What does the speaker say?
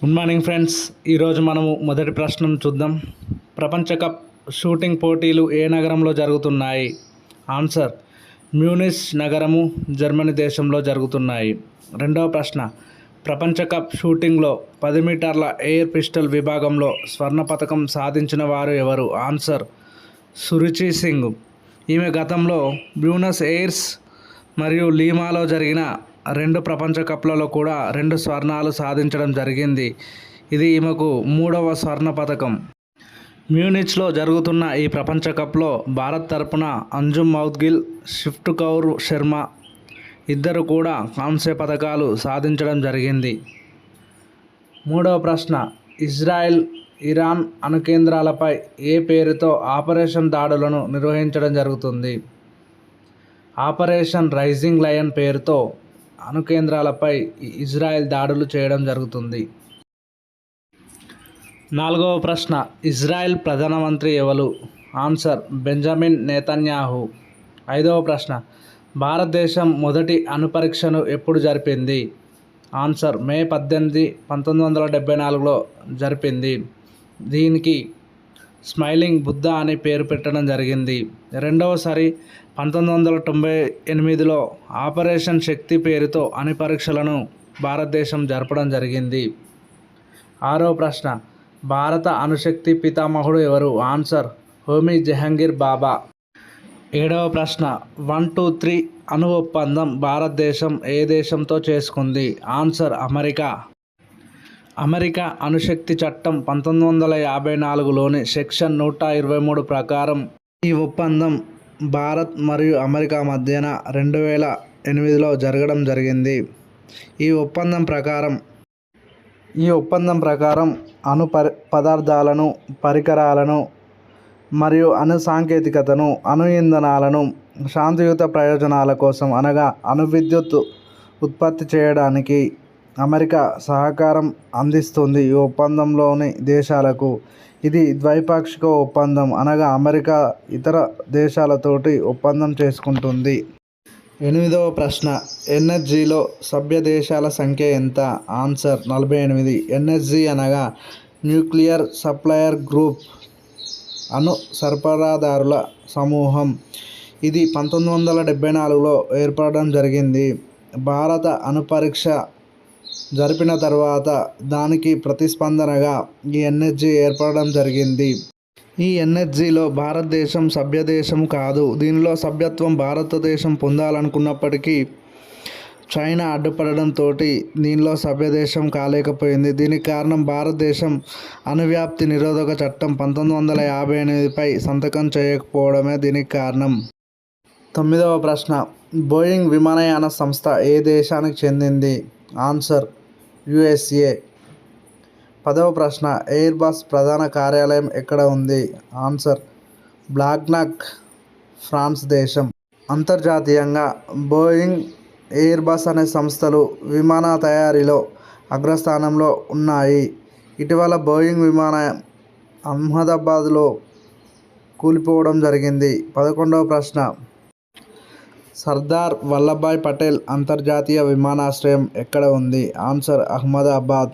Good morning friends. ఈరోజు మనము మొదటి ప్రశ్నను చూద్దాం. ప్రపంచ కప్ షూటింగ్ పోటీలు ఏ నగరంలో జరుగుతున్నాయి? ఆన్సర్ మ్యూనిచ్ నగరము, జర్మనీ దేశంలో జరుగుతున్నాయి. రెండవ ప్రశ్న, ప్రపంచ కప్ షూటింగ్లో 10 మీటర్ల ఎయిర్ పిస్టల్ విభాగంలో స్వర్ణ పతకం సాధించిన వారు ఎవరు? ఆన్సర్ సురుచి సింగ్. ఈమె గతంలో బ్యూనస్ ఎయిర్స్ మరియు లీమాలో జరిగిన 2 ప్రపంచ కప్లలో కూడా 2 స్వర్ణాలు సాధించడం జరిగింది. ఇది ఈమెకు 3వ స్వర్ణ పతకం. మ్యూనిచ్లో జరుగుతున్న ఈ ప్రపంచ కప్లో భారత్ తరపున అంజుమ్ మౌద్గిల్, షిఫ్ట్ కౌర్ శర్మ ఇద్దరు కూడా కాంస్య పతకాలు సాధించడం జరిగింది. మూడవ ప్రశ్న, ఇజ్రాయెల్ ఇరాన్ అణు కేంద్రాలపై ఏ పేరుతో ఆపరేషన్ దాడులను నిర్వహించడం జరుగుతుంది? ఆపరేషన్ రైజింగ్ లయన్ పేరుతో అణు కేంద్రాలపై ఇజ్రాయెల్ దాడులు చేయడం జరుగుతుంది. నాలుగవ ప్రశ్న, ఇజ్రాయెల్ ప్రధానమంత్రి ఎవరు? Answer Benjamin Netanyahu. ఐదవ ప్రశ్న, భారతదేశం మొదటి అణు పరీక్షను ఎప్పుడు జరిపింది? ఆన్సర్ మే 18, 1974లో జరిపింది. దీనికి స్మైలింగ్ బుద్ధ అని పేరు పెట్టడం జరిగింది. రెండవసారి 1998లో ఆపరేషన్ శక్తి పేరుతో అణు పరీక్షలను భారతదేశం జరపడం జరిగింది. ఆరవ ప్రశ్న, భారత అణుశక్తి పితామహుడు ఎవరు? ఆన్సర్ హోమీ జహంగీర్ బాబా. ఏడవ ప్రశ్న, 1, 2, 3 అణు ఒప్పందం భారతదేశం ఏ దేశంతో చేసుకుంది? Answer America. అమెరికా అణుశక్తి చట్టం 1954లోని సెక్షన్ 123 ప్రకారం ఈ ఒప్పందం భారత్ మరియు అమెరికా మధ్యన 2008లో జరగడం జరిగింది. ఈ ఒప్పందం ప్రకారం అణు పదార్థాలను, పరికరాలను మరియు అణు సాంకేతికతను, అణు ఇంధనాలను శాంతియుత ప్రయోజనాల కోసం అనగా అణు విద్యుత్ ఉత్పత్తి చేయడానికి అమెరికా సహకారం అందిస్తుంది. ఈ ఒప్పందంలోని దేశాలకు ఇది ద్వైపాక్షిక ఒప్పందం అనగా అమెరికా ఇతర దేశాలతోటి ఒప్పందం చేసుకుంటుంది. ఎనిమిదవ ప్రశ్న, ఎన్ఎస్జీలో సభ్య దేశాల సంఖ్య ఎంత? ఆన్సర్ 48. ఎన్ఎస్జీ అనగా న్యూక్లియర్ సప్లయర్ గ్రూప్, అణు సరఫరాదారుల సమూహం. ఇది 1974లో ఏర్పడడం జరిగింది. భారత అణు పరీక్ష జరిపిన తర్వాత దానికి ప్రతిస్పందనగా ఈ ఎన్ఎస్జీ ఏర్పడడం జరిగింది. ఈ ఎన్ఎస్జీలో భారతదేశం సభ్యదేశం కాదు. దీనిలో సభ్యత్వం భారతదేశం పొందాలనుకున్నప్పటికీ చైనా అడ్డుపడడంతో దీనిలో సభ్యదేశం కాలేకపోయింది. దీనికి కారణం భారతదేశం అణువ్యాప్తి నిరోధక చట్టం 1958పై సంతకం చేయకపోవడమే దీనికి కారణం. 9వ ప్రశ్న, బోయింగ్ విమానయాన సంస్థ ఏ దేశానికి చెందింది? Answer USA. 10వ ప్రశ్న, ఎయిర్ బస్ ప్రధాన కార్యాలయం ఎక్కడ ఉంది? ఆన్సర్ బ్లాగ్నాక్, ఫ్రాన్స్ దేశం. అంతర్జాతీయంగా బోయింగ్, ఎయిర్ బస్ అనే సంస్థలు విమాన తయారీలో అగ్రస్థానంలో ఉన్నాయి. ఇటీవల బోయింగ్ విమానం అహ్మదాబాద్లో కూలిపోవడం జరిగింది. 11వ ప్రశ్న, సర్దార్ వల్లభాయ్ పటేల్ అంతర్జాతీయ విమానాశ్రయం ఎక్కడ ఉంది? ఆన్సర్ అహ్మదాబాద్.